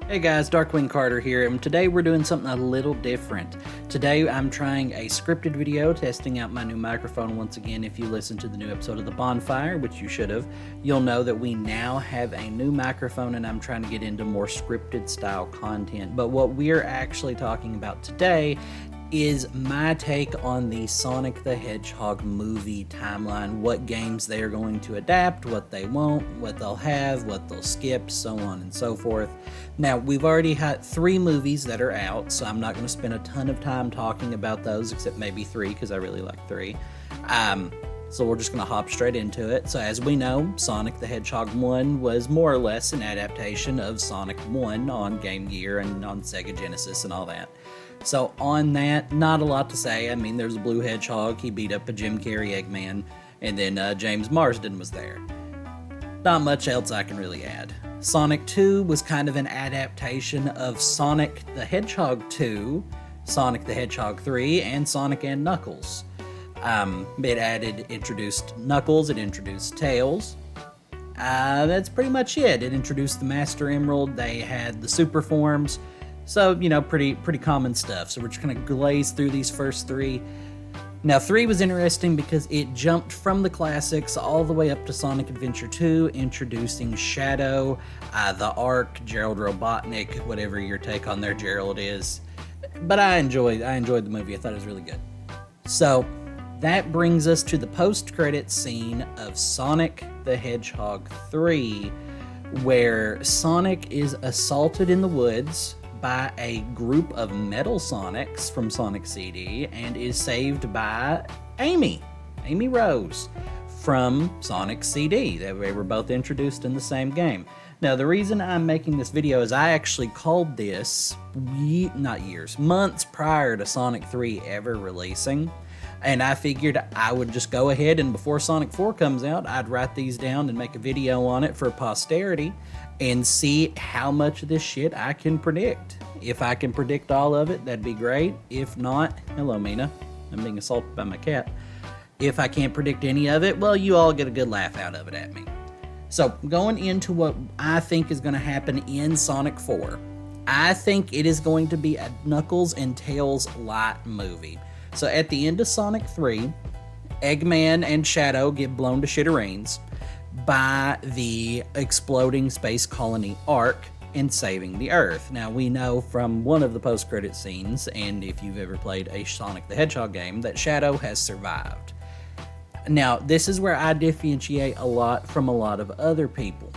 Hey guys, Darkwing Carter here, and today we're doing something a little different. Today I'm trying a scripted video testing out my new microphone once again. If you listen to the new episode of The Bonfire, which you should have, you'll know that we now have a new microphone and I'm trying to get into more scripted style content. But what we're actually talking about today is my take on the Sonic the Hedgehog movie timeline, what games they are going to adapt, what they won't, what they'll have, what they'll skip, so on and so forth. Now, we've already had 3 movies that are out, so I'm not going to spend a ton of time talking about those, except maybe 3, because I really like 3. So we're just going to hop straight into it. So as we know, Sonic the Hedgehog 1 was more or less an adaptation of Sonic 1 on Game Gear and on Sega Genesis and all that. So on that, not a lot to say. I mean, there's a blue hedgehog, he beat up a Jim Carrey Eggman, and then James Marsden was there. Not much else I can really add. Sonic 2 was kind of an adaptation of Sonic the Hedgehog 2, Sonic the Hedgehog 3, and Sonic and Knuckles. It introduced Knuckles, it introduced Tails. That's pretty much it. It introduced the Master Emerald, they had the super forms. So, you know, pretty common stuff. So we're just going to glaze through these first 3. Now, 3 was interesting because it jumped from the classics all the way up to Sonic Adventure 2, introducing Shadow, the Ark, Gerald Robotnik, whatever your take on their Gerald is. But I enjoyed the movie. I thought it was really good. So that brings us to the post-credits scene of Sonic the Hedgehog 3, where Sonic is assaulted in the woods by a group of metal Sonics from Sonic CD and is saved by Amy Rose from Sonic CD. They were both introduced in the same game. Now, the reason I'm making this video is I actually called this months prior to Sonic 3 ever releasing. And I figured I would just go ahead and before Sonic 4 comes out, I'd write these down and make a video on it for posterity and see how much of this shit I can predict. If I can predict all of it, that'd be great. If not, hello Mina, I'm being assaulted by my cat. If I can't predict any of it, well, you all get a good laugh out of it at me. So going into what I think is going to happen in Sonic 4, I think it is going to be a Knuckles and Tails light movie. So at the end of Sonic 3, Eggman and Shadow get blown to shittareens by the exploding space colony Ark and saving the Earth. Now, we know from one of the post-credit scenes, and if you've ever played a Sonic the Hedgehog game, that Shadow has survived. Now, this is where I differentiate a lot from a lot of other people.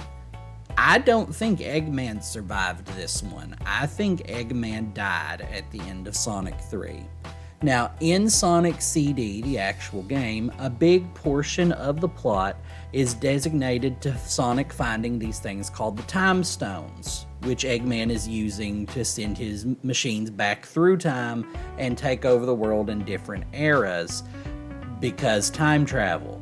I don't think Eggman survived this one. I think Eggman died at the end of Sonic 3. Now, in Sonic CD, the actual game, a big portion of the plot is designated to Sonic finding these things called the Time Stones, which Eggman is using to send his machines back through time and take over the world in different eras, because time travel.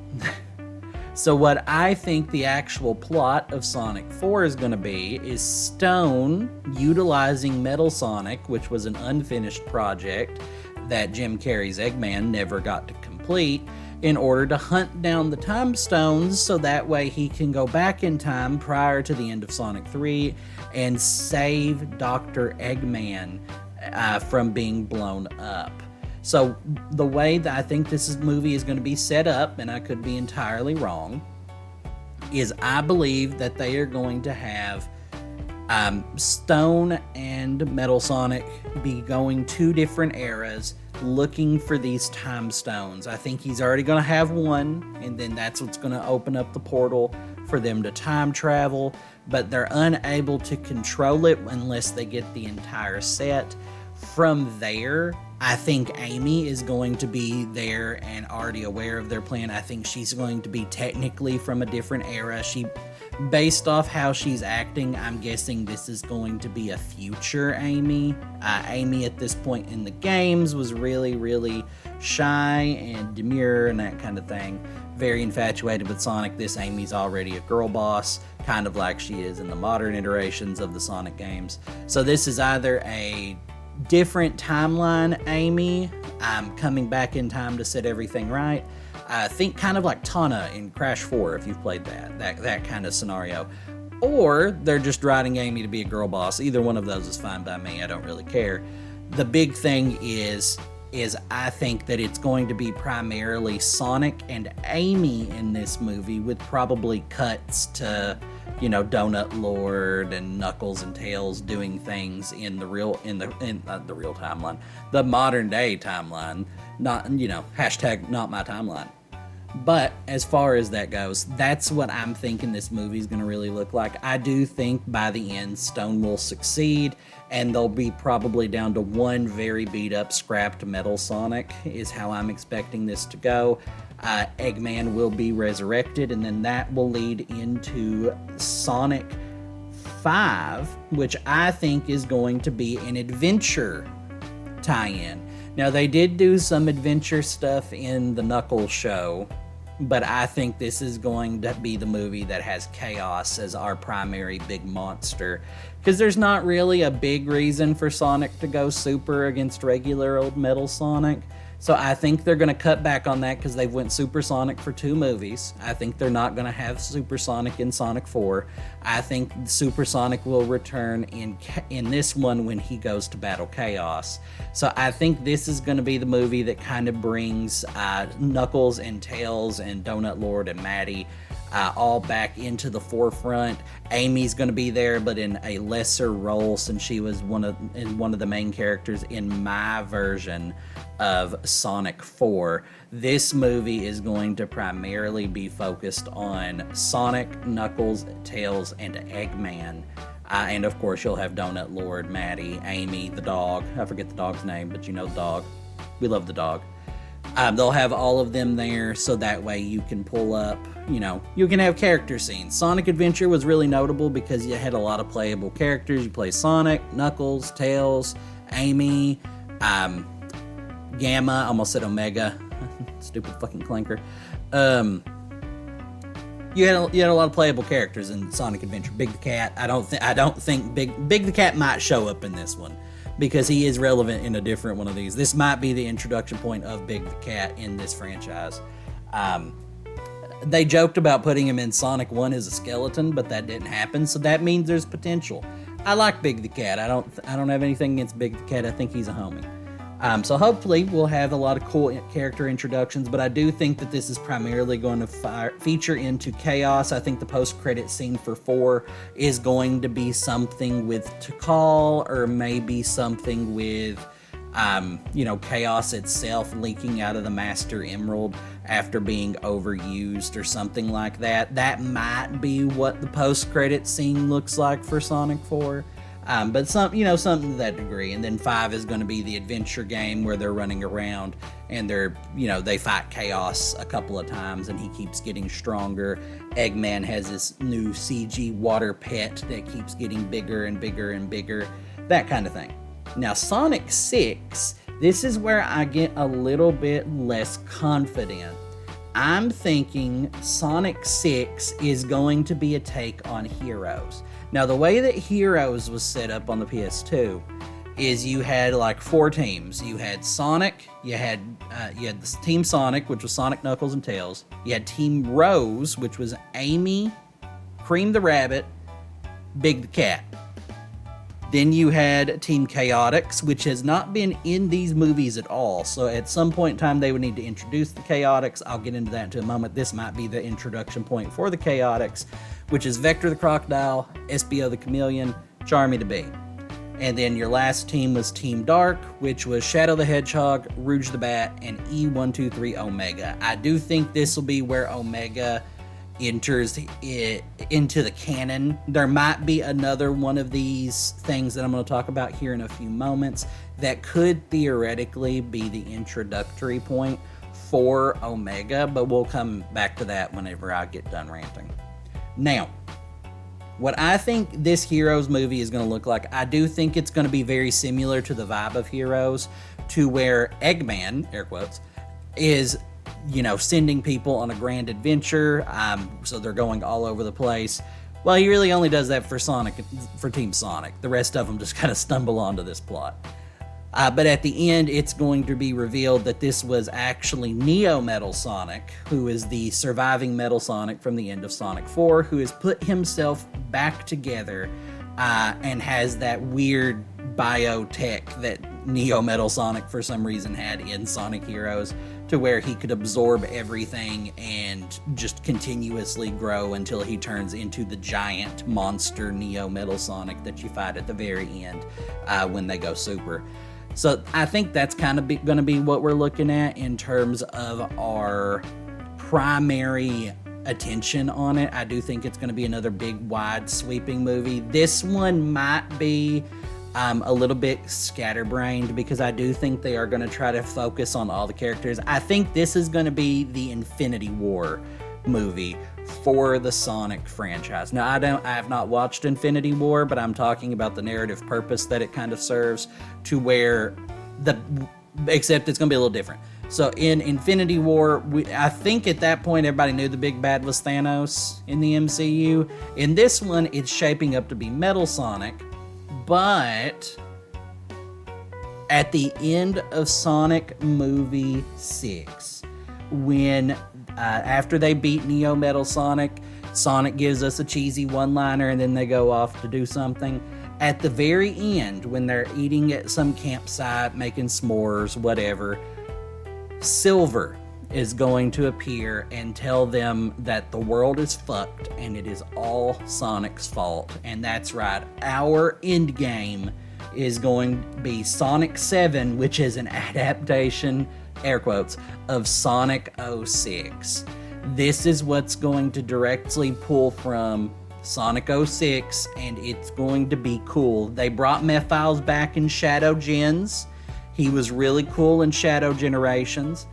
So what I think the actual plot of Sonic 4 is going to be is Stone utilizing Metal Sonic, which was an unfinished project that Jim Carrey's Eggman never got to complete, in order to hunt down the Time Stones so that way he can go back in time prior to the end of Sonic 3 and save Dr. Eggman from being blown up. So the way that I think this movie is going to be set up, and I could be entirely wrong, is I believe that they are going to have Stone and Metal Sonic be going 2 different eras looking for these time stones. I think he's already going to have one, and then that's what's going to open up the portal for them to time travel, but they're unable to control it unless they get the entire set. From there, I think Amy is going to be there and already aware of their plan. I think she's going to be technically from a different era. Based off how she's acting, I'm guessing this is going to be a future Amy. Amy at this point in the games was really shy and demure and that kind of thing. Very infatuated with Sonic. This Amy's already a girl boss, kind of like she is in the modern iterations of the Sonic games. So this is either a different timeline Amy coming back in time to set everything right. Think kind of like Tana in Crash 4, if you've played that kind of scenario. or they're just writing Amy to be a girl boss. Either one of those is fine by me. I don't really care. The big thing is I think that it's going to be primarily Sonic and Amy in this movie, with probably cuts to, Donut Lord and Knuckles and Tails doing things in the timeline, the modern day timeline. Not, hashtag not my timeline. But as far as that goes, that's what I'm thinking this movie's going to really look like. I do think by the end, Stone will succeed, and they'll be probably down to one very beat-up, scrapped Metal Sonic, is how I'm expecting this to go. Eggman will be resurrected, and then that will lead into Sonic 5, which I think is going to be an adventure tie-in. Now, they did do some adventure stuff in the Knuckles show, but I think this is going to be the movie that has Chaos as our primary big monster, because there's not really a big reason for Sonic to go super against regular old Metal Sonic. So I think they're going to cut back on that because they've went Supersonic for 2 movies. I think they're not going to have Supersonic in Sonic 4. I think Supersonic will return in this one when he goes to battle Chaos. So I think this is going to be the movie that kind of brings Knuckles and Tails and Donut Lord and Maddie all back into the forefront. Amy's going to be there, but in a lesser role, since she was one of the main characters in my version of Sonic 4. This movie is going to primarily be focused on Sonic, Knuckles, Tails, and Eggman. And of course, you'll have Donut Lord, Maddie, Amy, the dog. I forget the dog's name, but you know the dog. We love the dog. They'll have all of them there, so that way you can pull up, you can have character scenes. Sonic Adventure was really notable because you had a lot of playable characters. You play Sonic, Knuckles, Tails, Amy, Gamma, almost said Omega. Stupid fucking clanker. You had a lot of playable characters in Sonic Adventure. Big the Cat. I don't think Big the Cat might show up in this one, because he is relevant in a different one of these. This might be the introduction point of Big the Cat in this franchise. They joked about putting him in Sonic 1 as a skeleton, but that didn't happen, so that means there's potential. I like Big the Cat. I don't have anything against Big the Cat. I think he's a homie. So hopefully we'll have a lot of cool character introductions, but I do think that this is primarily going to feature into Chaos. I think the post-credit scene for 4 is going to be something with Tikal, or maybe something with, Chaos itself leaking out of the Master Emerald after being overused or something like that. That might be what the post-credit scene looks like for Sonic 4. But something to that degree. And then 5 is going to be the adventure game where they're running around and they fight Chaos a couple of times and he keeps getting stronger. Eggman has this new CG water pet that keeps getting bigger and bigger and bigger, that kind of thing. Now, Sonic 6, this is where I get a little bit less confident. I'm thinking Sonic 6 is going to be a take on Heroes. Now, the way that Heroes was set up on the PS2 is you had like 4 teams. You had Sonic, you had this Team Sonic, which was Sonic, Knuckles, and Tails. You had Team Rose, which was Amy, Cream the Rabbit, Big the Cat. Then you had Team Chaotix, which has not been in these movies at all. So at some point in time, they would need to introduce the Chaotix. I'll get into that in a moment. This might be the introduction point for the Chaotix, which is Vector the Crocodile, SBO the Chameleon, Charmy the Bee. And then your last team was Team Dark, which was Shadow the Hedgehog, Rouge the Bat, and E123 Omega. I do think this will be where Omega enters into the canon. There might be another one of these things that I'm going to talk about here in a few moments that could theoretically be the introductory point for Omega, but we'll come back to that whenever I get done ranting. Now, what I think this Heroes movie is going to look like, I do think it's going to be very similar to the vibe of Heroes, to where Eggman, air quotes, is sending people on a grand adventure, so they're going all over the place. Well, he really only does that for Team Sonic. The rest of them just kind of stumble onto this plot. But at the end, it's going to be revealed that this was actually Neo Metal Sonic, who is the surviving Metal Sonic from the end of Sonic 4, who has put himself back together and has that weird biotech that Neo Metal Sonic for some reason had in Sonic Heroes, to where he could absorb everything and just continuously grow until he turns into the giant monster Neo Metal Sonic that you fight at the very end when they go super. So I think that's kind of going to be what we're looking at in terms of our primary attention on it. I do think it's going to be another big, wide, sweeping movie. This one might be a little bit scatterbrained because I do think they are going to try to focus on all the characters. I think this is going to be the Infinity War movie for the Sonic franchise. Now, I have not watched Infinity War, but I'm talking about the narrative purpose that it kind of serves, to where except it's going to be a little different. So in Infinity War, I think at that point everybody knew the big bad was Thanos in the MCU. In this one, it's shaping up to be Metal Sonic, but at the end of Sonic Movie 6, when after they beat Neo Metal Sonic, Sonic gives us a cheesy one-liner and then they go off to do something. At the very end, when they're eating at some campsite, making s'mores, whatever, Silver is going to appear and tell them that the world is fucked and it is all Sonic's fault. And that's right, our end game is going to be Sonic 7, which is an adaptation, air quotes, of Sonic 06. This is what's going to directly pull from Sonic 06, and it's going to be cool. They brought Mephiles back in Shadow Gens. He was really cool in Shadow Generations.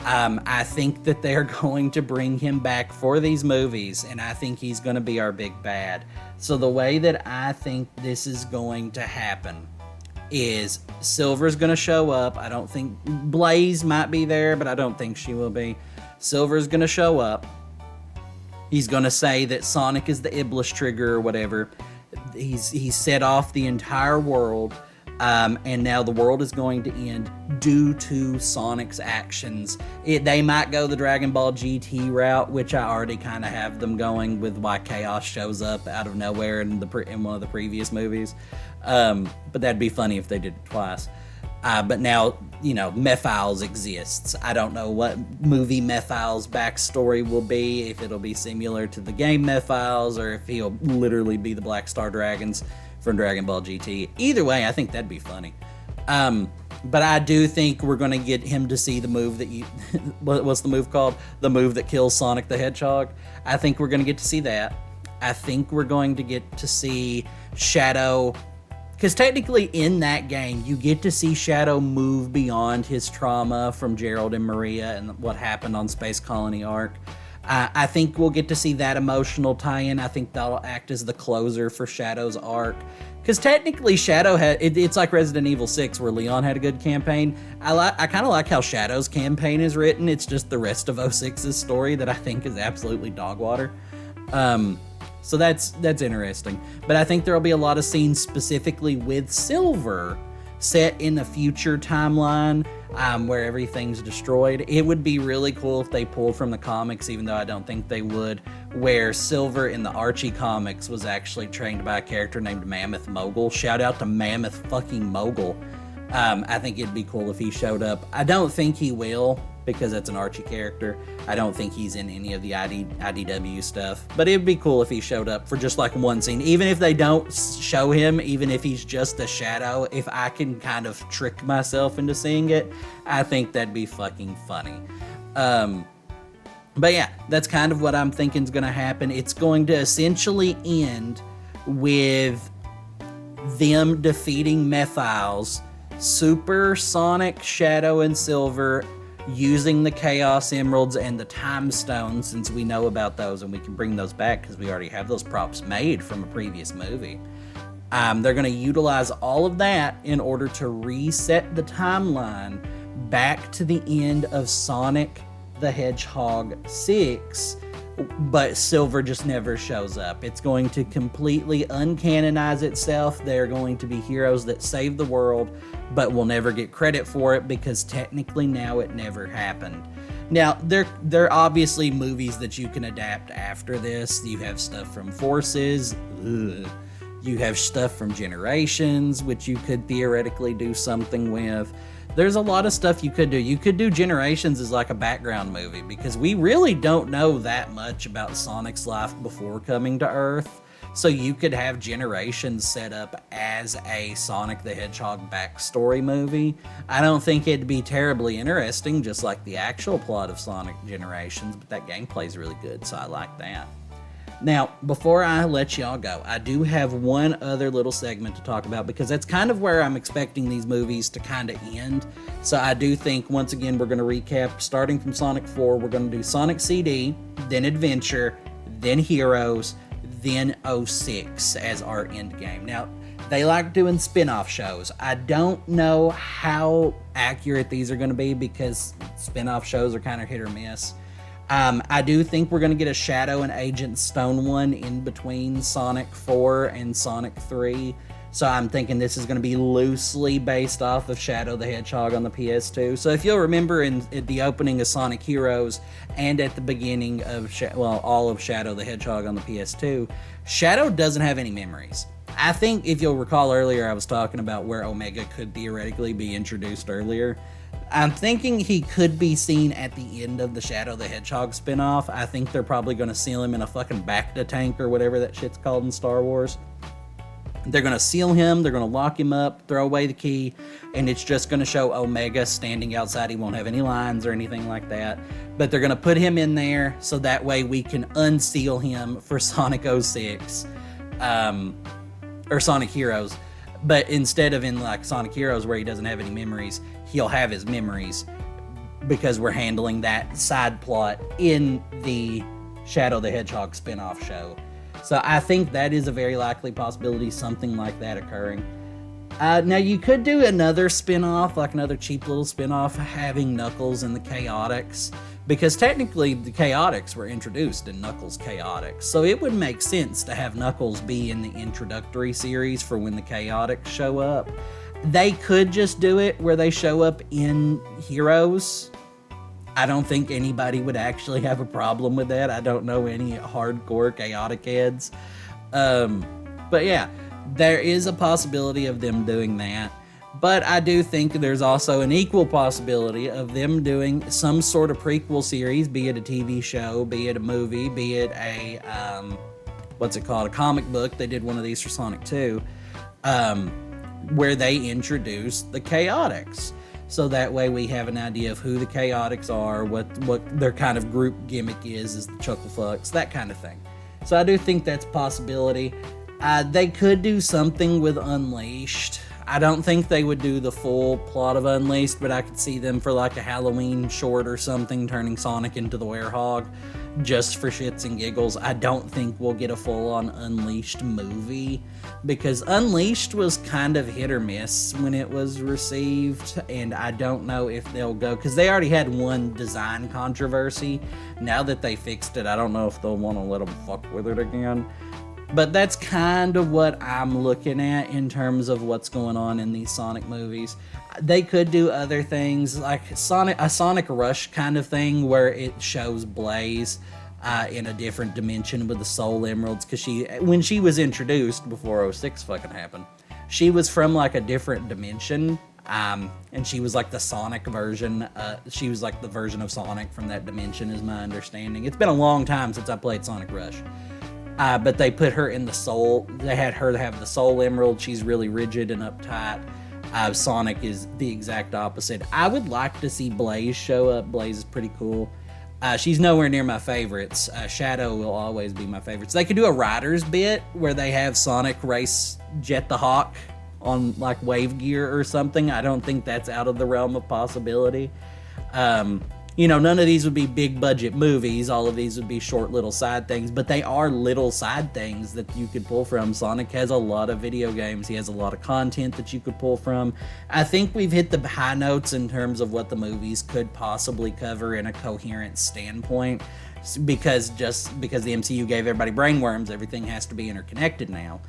I think that they're going to bring him back for these movies, and I think he's going to be our big bad. So the way that I think this is going to happen is Silver's going to show up. I don't think Blaze might be there, but I don't think she will be. Silver's going to show up. He's going to say that Sonic is the Iblis trigger or whatever. He's set off the entire world. And now the world is going to end due to Sonic's actions. They might go the Dragon Ball GT route, which I already kind of have them going with why Chaos shows up out of nowhere in one of the previous movies. But that'd be funny if they did it twice. But now, Mephiles exists. I don't know what movie Mephiles' backstory will be, if it'll be similar to the game Mephiles, or if he'll literally be the Black Star Dragons from Dragon Ball GT. Either way, I think that'd be funny. But I do think we're going to get him to see the move that what's the move called? The move that kills Sonic the Hedgehog. I think we're going to get to see that. I think we're going to get to see Shadow, because technically in that game, you get to see Shadow move beyond his trauma from Gerald and Maria and what happened on Space Colony Arc. I think we'll get to see that emotional tie-in. I think that'll act as the closer for Shadow's arc. Because technically Shadow it's like Resident Evil 6 where Leon had a good campaign. I kind of like how Shadow's campaign is written. It's just the rest of 06's story that I think is absolutely dog water. So that's interesting. But I think there'll be a lot of scenes specifically with Silver set in a future timeline where everything's destroyed. It would be really cool if they pulled from the comics, even though I don't think they would, where Silver in the Archie comics was actually trained by a character named Mammoth Mogul. Shout out to Mammoth fucking Mogul. I think it'd be cool if he showed up. I don't think he will, because that's an Archie character. I don't think he's in any of the IDW stuff. But it'd be cool if he showed up for just like one scene. Even if they don't show him, even if he's just a shadow, if I can kind of trick myself into seeing it, I think that'd be fucking funny. But yeah, that's kind of what I'm thinking is going to happen. It's going to essentially end with them defeating Mephiles, Super Sonic, Shadow, and Silver using the Chaos Emeralds and the Time Stones, since we know about those and we can bring those back because we already have those props made from a previous movie. They're going to utilize all of that in order to reset the timeline back to the end of Sonic the Hedgehog 6, but Silver just never shows up. It's going to completely uncanonize itself. They're going to be heroes that save the world, but will never get credit for it because technically now it never happened. Now, there are obviously movies that you can adapt after this. You have stuff from Forces. Ugh. You have stuff from Generations, which you could theoretically do something with. There's a lot of stuff you could do. You could do Generations as like a background movie because we really don't know that much about Sonic's life before coming to Earth. So you could have Generations set up as a Sonic the Hedgehog backstory movie. I don't think it'd be terribly interesting, just like the actual plot of Sonic Generations, but that gameplay's really good, so I like that. Now, before I let y'all go, I do have one other little segment to talk about because that's kind of where I'm expecting these movies to kind of end. So I do think, once again, we're going to recap starting from Sonic 4. We're going to do Sonic CD, then Adventure, then Heroes, then 06 as our end game. Now, they like doing spin-off shows. I don't know how accurate these are going to be because spin-off shows are kind of hit or miss. I do think we're going to get a Shadow and Agent Stone one in between Sonic 4 and Sonic 3. So I'm thinking this is going to be loosely based off of Shadow the Hedgehog on the PS2. So if you'll remember at the opening of Sonic Heroes and at the beginning of, all of Shadow the Hedgehog on the PS2, Shadow doesn't have any memories. I think if you'll recall earlier, I was talking about where Omega could theoretically be introduced earlier. I'm thinking he could be seen at the end of the Shadow the Hedgehog spinoff. I think they're probably going to seal him in a fucking Bacta tank or whatever that shit's called in Star Wars. They're going to seal him, they're going to lock him up, throw away the key, and it's just going to show Omega standing outside. He won't have any lines or anything like that. But they're going to put him in there so that way we can unseal him for Sonic 06, or Sonic Heroes. But instead of in like Sonic Heroes where he doesn't have any memories, he'll have his memories because we're handling that side plot in the Shadow the Hedgehog spin-off show. So I think that is a very likely possibility, something like that occurring. Now you could do another spin-off, like another cheap little spin-off, having Knuckles and the Chaotix, because technically the Chaotix were introduced in Knuckles Chaotix. So it would make sense to have Knuckles be in the introductory series for when the Chaotix show up. They could just do it where they show up in Heroes. I don't think anybody would actually have a problem with that. I don't know any hardcore chaotic heads. But yeah, there is a possibility of them doing that. But I do think there's also an equal possibility of them doing some sort of prequel series, be it a TV show, be it a movie, be it a, a comic book. They did one of these for Sonic 2, where they introduced the Chaotix. So that way we have an idea of who the Chaotix are, what their kind of group gimmick is the Chucklefucks, that kind of thing. So I do think that's a possibility. They could do something with Unleashed. I don't think they would do the full plot of Unleashed, but I could see them for like a Halloween short or something, turning Sonic into the Werehog, just for shits and giggles. I don't think we'll get a full-on Unleashed movie, because Unleashed was kind of hit or miss when it was received, and I don't know if they'll go, because they already had one design controversy. Now that they fixed it, I don't know if they'll want to let them fuck with it again. But that's kind of what I'm looking at in terms of what's going on in these Sonic movies. They could do other things, like a Sonic Rush kind of thing, where it shows Blaze in a different dimension with the Soul Emeralds, because when she was introduced before 06 fucking happened, she was from like a different dimension, and she was like the Sonic version. She was like the version of Sonic from that dimension, is my understanding. It's been a long time since I played Sonic Rush. But they put her in the Soul. They had her have the Soul Emerald. She's really rigid and uptight. Sonic is the exact opposite. I would like to see Blaze show up. Blaze is pretty cool. She's nowhere near my favorites. Shadow will always be my favorites. They could do a Riders bit where they have Sonic race Jet the Hawk on like wave gear or something. I don't think that's out of the realm of possibility. None of these would be big budget movies. All of these would be short little side things, but they are little side things that you could pull from. Sonic has a lot of video games. He has a lot of content that you could pull from. I think we've hit the high notes in terms of what the movies could possibly cover in a coherent standpoint. because the MCU gave everybody brainworms, everything has to be interconnected now.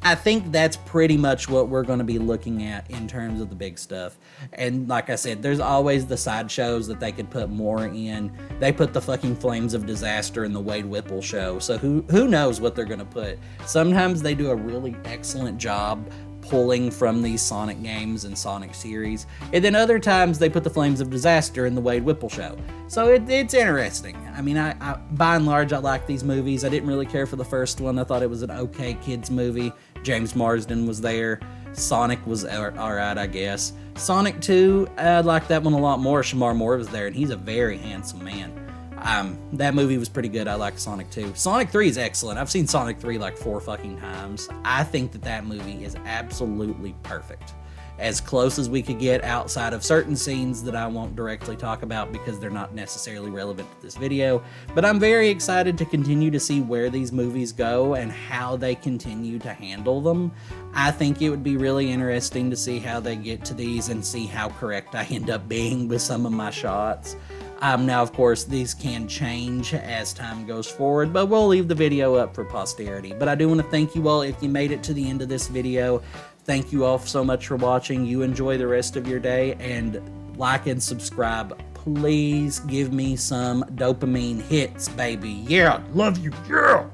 I think that's pretty much what we're going to be looking at in terms of the big stuff. And like I said, there's always the sideshows that they could put more in. They put the fucking Flames of Disaster in the Wade Whipple show, so who knows what they're going to put. Sometimes they do a really excellent job pulling from these Sonic games and Sonic series, and then other times they put the Flames of Disaster in the Wade Whipple show. So it's interesting. I mean, I by and large, I like these movies. I didn't really care for the first one. I thought it was an okay kids movie. James Marsden was there. Sonic was alright, I guess. Sonic 2, I liked that one a lot more. Shamar Moore was there, and he's a very handsome man. That movie was pretty good. I like Sonic 2. Sonic 3 is excellent. I've seen Sonic 3 like 4 fucking times. I think that movie is absolutely perfect. As close as we could get outside of certain scenes that I won't directly talk about because they're not necessarily relevant to this video. But I'm very excited to continue to see where these movies go and how they continue to handle them. I think it would be really interesting to see how they get to these and see how correct I end up being with some of my shots. Now, of course, these can change as time goes forward, but we'll leave the video up for posterity. But I do want to thank you all if you made it to the end of this video. Thank you all so much for watching. You enjoy the rest of your day, and like and subscribe. Please give me some dopamine hits, baby. Yeah, love you. Yeah.